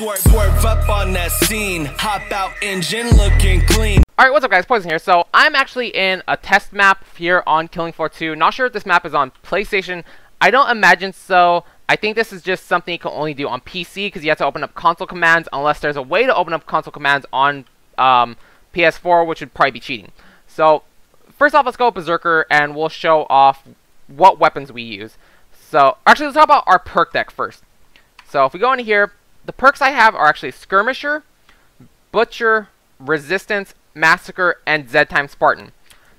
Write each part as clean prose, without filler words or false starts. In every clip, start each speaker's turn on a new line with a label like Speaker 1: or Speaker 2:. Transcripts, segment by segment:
Speaker 1: Swerve up on that scene, hop out engine looking clean.
Speaker 2: Alright, what's up guys, Poison here. So, I'm actually in a test map here on Killing Floor 2. Not sure if this map is on PlayStation. I don't imagine so. I think this is just something you can only do on PC because you have to open up console commands unless there's a way to open up console commands on PS4, which would probably be cheating. So, first off, let's go with Berserker and we'll show off what weapons we use. So, actually, let's talk about our perk deck first. So, if we go into here, the perks I have are actually Skirmisher, Butcher, Resistance, Massacre, and Z-Time Spartan.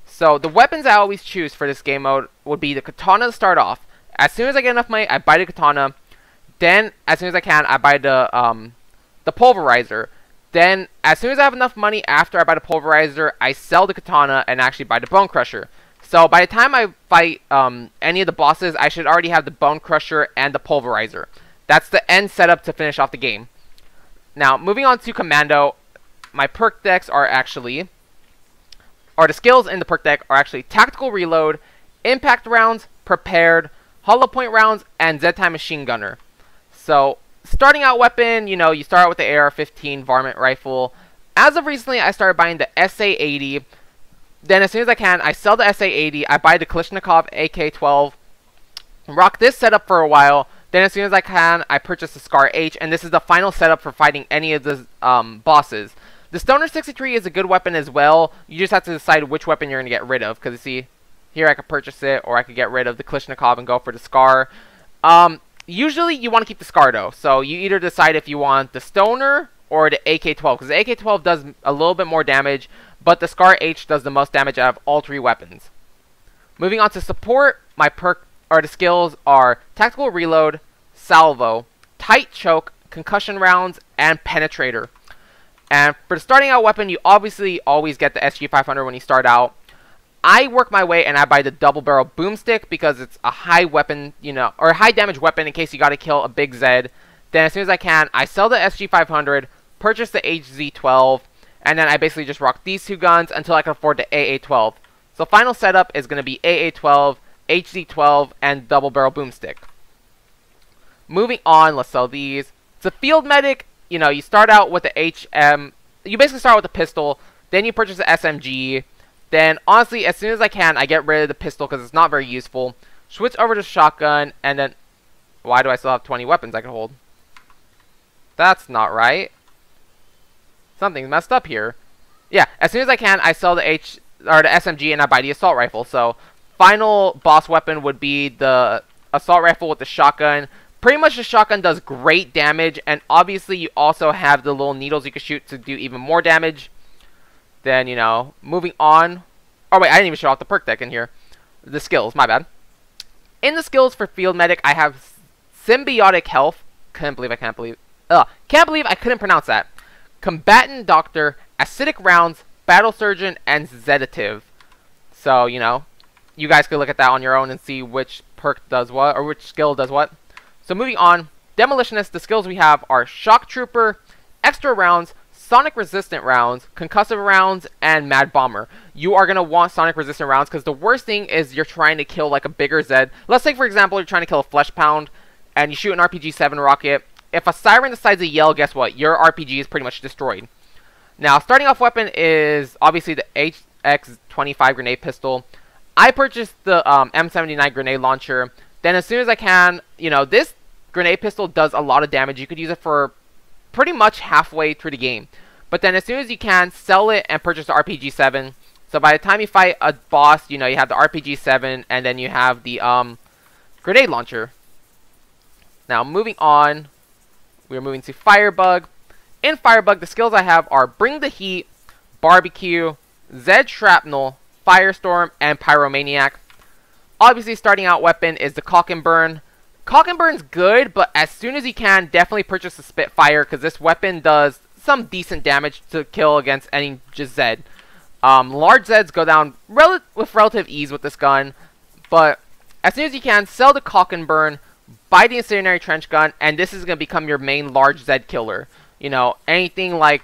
Speaker 2: So, the weapons I always choose for this game mode would be the Katana to start off. As soon as I get enough money, I buy the Katana. Then, as soon as I can, I buy the Pulverizer. Then, as soon as I have enough money after I buy the Pulverizer, I sell the Katana and actually buy the Bone Crusher. So, by the time I fight any of the bosses, I should already have the Bone Crusher and the Pulverizer. That's the end setup to finish off the game. Now, moving on to Commando, my perk decks are actually, or the skills in the perk deck are actually Tactical Reload, Impact Rounds, Prepared, Hollow Point Rounds, and Z-Time Machine Gunner. So, starting out weapon, you know, you start out with the AR-15 Varmint Rifle. As of recently, I started buying the SA-80. Then, as soon as I can, I sell the SA-80, I buy the Kalashnikov AK-12, rock this setup for a while. Then, as soon as I can, I purchase the Scar H, and this is the final setup for fighting any of the bosses. The Stoner 63 is a good weapon as well. You just have to decide which weapon you're going to get rid of. Because, you see, here I could purchase it, or I could get rid of the Kalashnikov and go for the Scar. Usually, you want to keep the Scar, though. So, you either decide if you want the Stoner or the AK-12. Because the AK-12 does a little bit more damage, but the Scar H does the most damage out of all three weapons. Moving on to support, my perk or the skills are Tactical Reload, Salvo, Tight Choke, Concussion Rounds, and Penetrator. And for the starting out weapon, you obviously always get the SG-500 when you start out. I work my way and I buy the Double Barrel Boomstick because it's a high weapon, you know, or a high damage weapon in case you gotta kill a big Zed. Then as soon as I can, I sell the SG-500, purchase the HZ-12, and then I basically just rock these two guns until I can afford the AA-12. So final setup is gonna be AA-12, HZ-12, and Double Barrel Boomstick. Moving on, let's sell these. It's a Field Medic. You know, you start out with the HM. You basically start with the pistol. Then you purchase the SMG. Then, honestly, as soon as I can, I get rid of the pistol because it's not very useful. Switch over to shotgun, and then... Why do I still have 20 weapons I can hold? That's not right. Something's messed up here. Yeah, as soon as I can, I sell the SMG and I buy the assault rifle. So, final boss weapon would be the assault rifle with the shotgun. Pretty much the shotgun does great damage, and obviously you also have the little needles you can shoot to do even more damage. Then, you know, moving on. Oh wait, I didn't even show off the perk deck in here. The skills, my bad. In the skills for Field Medic, I have Symbiotic Health. Can't believe I couldn't pronounce that. Combatant Doctor, Acidic Rounds, Battle Surgeon, and Sedative. So, you know, you guys could look at that on your own and see which perk does what, or which skill does what. So moving on, Demolitionist, the skills we have are Shock Trooper, Extra Rounds, Sonic Resistant Rounds, Concussive Rounds, and Mad Bomber. You are going to want Sonic Resistant Rounds because the worst thing is you're trying to kill like a bigger Zed. Let's say, for example, you're trying to kill a Flesh Pound and you shoot an RPG-7 rocket. If a Siren decides to yell, guess what? Your RPG is pretty much destroyed. Now, starting off weapon is obviously the HX-25 grenade pistol. I purchased the M79 grenade launcher. Then as soon as I can, you know, this grenade pistol does a lot of damage. You could use it for pretty much halfway through the game. But then as soon as you can, sell it and purchase the RPG-7. So by the time you fight a boss, you know, you have the RPG-7 and then you have the grenade launcher. Now moving on, we are moving to Firebug. In Firebug, the skills I have are Bring the Heat, Barbecue, Zed Shrapnel, Firestorm, and Pyromaniac. Obviously, starting out weapon is the Cock and Burn. Cock and Burn's good, but as soon as you can, definitely purchase the Spitfire, because this weapon does some decent damage to kill against any just Zed. Large Zeds go down with relative ease with this gun, but as soon as you can, sell the Cock and Burn, buy the Incendiary Trench Gun, and this is going to become your main large Zed killer. You know, anything like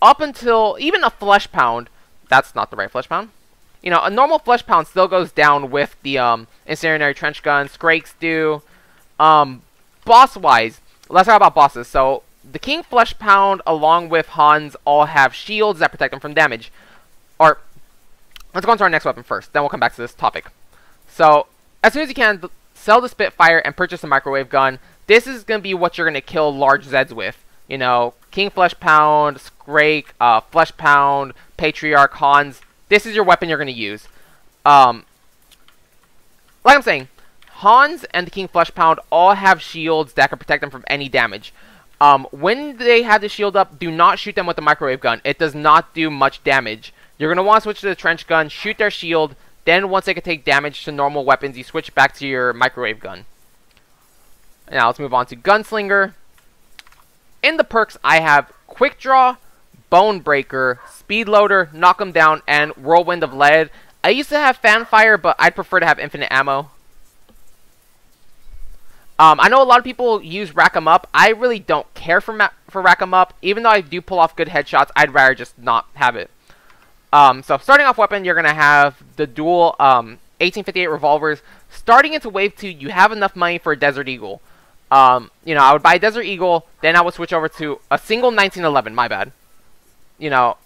Speaker 2: up until even a Flesh Pound. That's not the right Flesh Pound. You know, a normal Flesh Pound still goes down with the Incendiary Trench Gun. Skrakes do. Boss-wise, let's talk about bosses. So, the King Flesh Pound along with Hans all have shields that protect them from damage. Or, let's go on to our next weapon first, then we'll come back to this topic. So, as soon as you can, sell the Spitfire and purchase a microwave gun. This is going to be what you're going to kill large Zeds with. You know, King Flesh Pound, Scrake, Flesh Pound, Patriarch, Hans. This is your weapon you're going to use. Like I'm saying, Hans and the King Flesh Pound all have shields that can protect them from any damage. When they have the shield up, do not shoot them with the microwave gun. It does not do much damage. You're going to want to switch to the trench gun, shoot their shield, then once they can take damage to normal weapons, you switch back to your microwave gun. Now let's move on to Gunslinger. In the perks, I have Quick Draw, Bone Breaker, Speed Loader, Knock 'em Down, and Whirlwind of Lead. I used to have Fanfire, but I'd prefer to have infinite ammo. I know a lot of people use Rack 'em Up. I really don't care for Rack 'em Up. Even though I do pull off good headshots, I'd rather just not have it. So starting off weapon, you're going to have the dual 1858 revolvers. Starting into Wave 2, you have enough money for a Desert Eagle. You know, I would buy a Desert Eagle, then I would switch over to a single 1911, my bad. You know,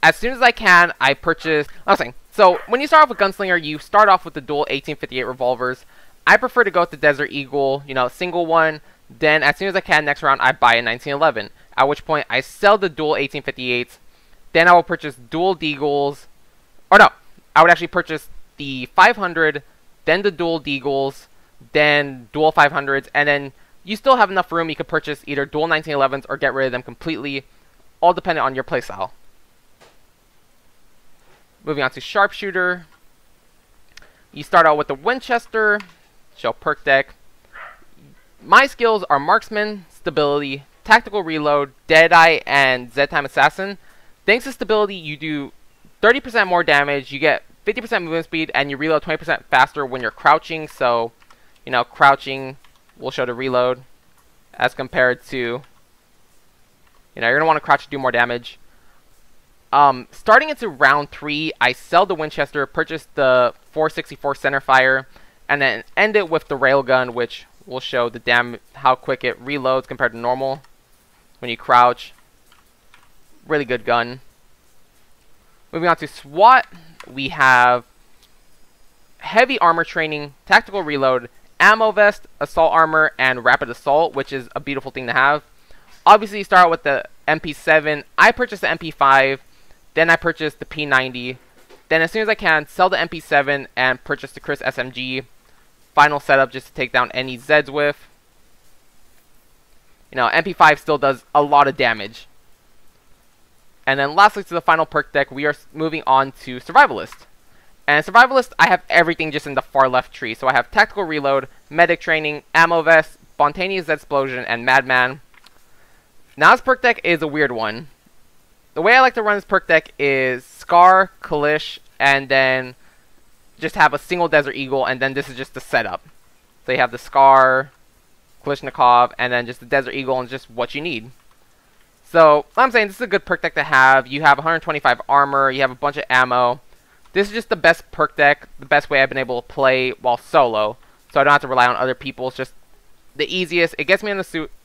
Speaker 2: as soon as I can, I purchase... I was saying, so when you start off with Gunslinger, you start off with the dual 1858 revolvers. I prefer to go with the Desert Eagle, you know, single one. Then as soon as I can, next round, I buy a 1911. At which point, I sell the dual 1858s. Then I will purchase dual Deagles. Or no, I would actually purchase the 500, then the dual Deagles, then dual 500s, and then you still have enough room. You could purchase either dual 1911s or get rid of them completely, all dependent on your playstyle. Moving on to Sharpshooter. You start out with the Winchester, show perk deck. My skills are Marksman, Stability, Tactical Reload, Deadeye, and Z-Time Assassin. Thanks to stability, you do 30% more damage, you get 50% movement speed, and you reload 20% faster when you're crouching. So, you know, crouching will show the reload as compared to, you know, you're going to want to crouch to do more damage. Starting into round 3, I sell the Winchester, purchase the 464 centerfire, and then end it with the railgun, which will show the how quick it reloads compared to normal when you crouch. Really good gun. Moving on to SWAT, we have heavy armor training, tactical reload, ammo vest, assault armor, and rapid assault, which is a beautiful thing to have. Obviously, you start out with the MP7. I purchased the MP5, then I purchased the P90. Then as soon as I can, sell the MP7 and purchase the Chris SMG. Final setup just to take down any Zeds with. You know, MP5 still does a lot of damage. And then lastly, to the final perk deck, we are moving on to Survivalist. And Survivalist, I have everything just in the far left tree. So I have Tactical Reload, Medic Training, Ammo Vest, Spontaneous Explosion, and Madman. Now this perk deck is a weird one. The way I like to run this perk deck is Scar, Kalish, and then just have a single Desert Eagle, and then this is just the setup. So you have the Scar, Kalishnikov, and then just the Desert Eagle, and just what you need. So, I'm saying this is a good perk deck to have. You have 125 armor, you have a bunch of ammo. This is just the best perk deck, the best way I've been able to play while solo. So I don't have to rely on other people. It's just the easiest. It gets me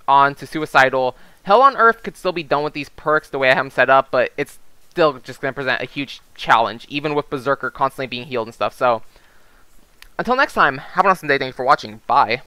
Speaker 2: on to Suicidal. Hell on Earth could still be done with these perks the way I have them set up, but it's still just going to present a huge challenge, even with Berserker constantly being healed and stuff. So, until next time, have an awesome day. Thank you for watching. Bye.